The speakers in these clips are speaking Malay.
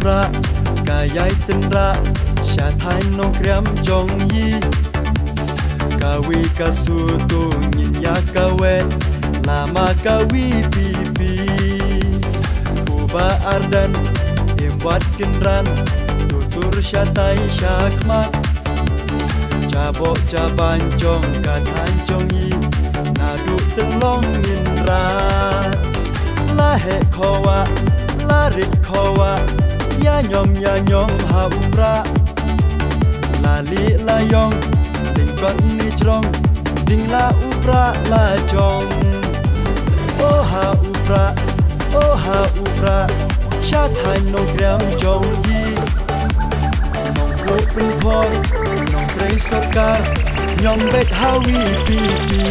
upra kayai tendra syatai no kriam jong yi kawi kasutu nyinya kawe lama kawi pipi kuba ardan buat kenran tutur syatai syakmat cabok caban jong katan jong yi nadu telong indra lahe kowa larit kowa ya nyom ha upra lali layong tingkot ni jrong ding la upra la jong oh ha upra syatai no kriam jong yi nong lu pin thon nong trei sarkar nyom bet hawi pipi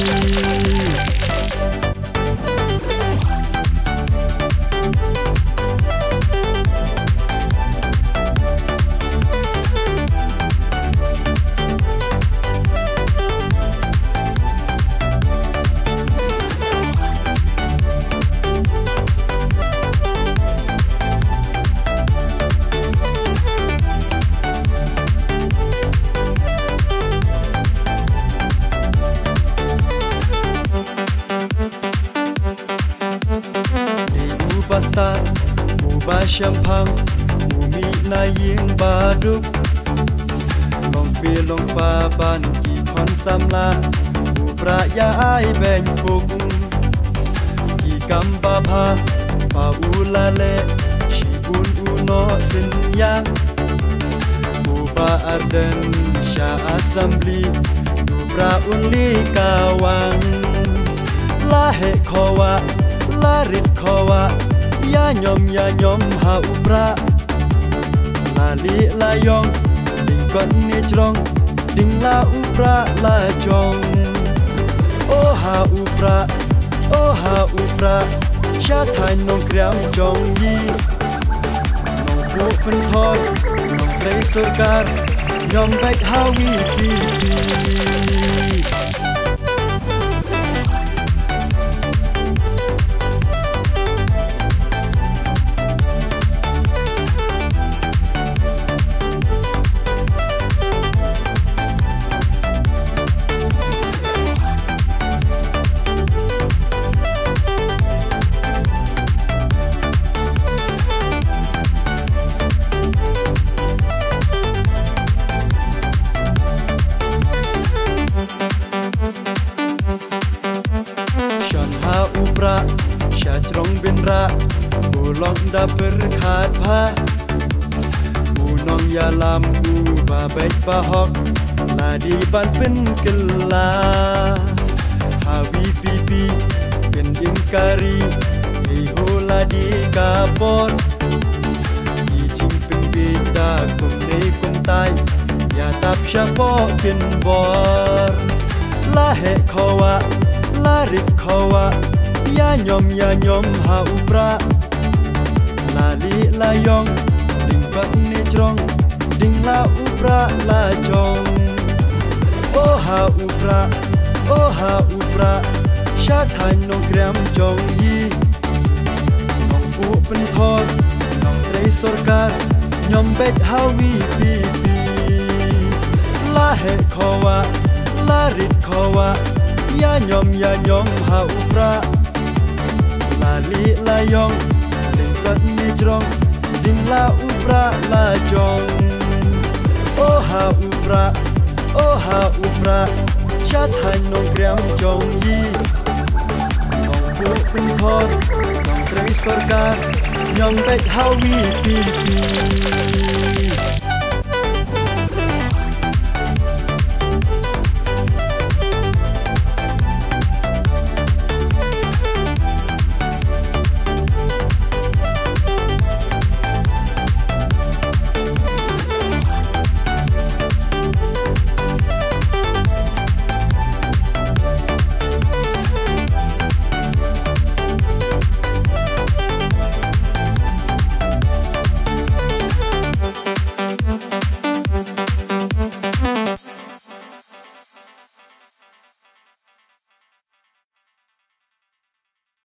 basta uba syampang umi na ying baduk long pilong paban ki kon samla ubra ya ai ben puk ki kamba bha pa ulale shibun uno sin yang uba arden sya assembly ubra unli kawang lahe kowa larit kowa ya nyom ha upra lali layong tingkot ni jrong ding la upra la jong oh ha upra syatai nong kriam jong yi nong lu pen thon nong trei sarkar nyom baik hawi pipi syajrong binra kulong da berkat pa unong ya lambu babaik bahok ladi ban pen kela hawi pipi pending kari iho ladi kapon ijing pembeda kumne kumtai ya tap syapo kin bor lahe kowa larit kowa ya nyom ha upra lali layong tingkot ni jrong ding la upra la jong oh ha upra syatai no kriam jong yi nong pu pen thon nong trei sarkar nyom bet hawi pipi lahe kowa larit kowa ya nyom ha upra lali layong tingkot ni jrong ding la upra la jong oh ha upra syatai nong kriam jong yi nong pu pen thon nong trei sarkar nyom bet hawi pipi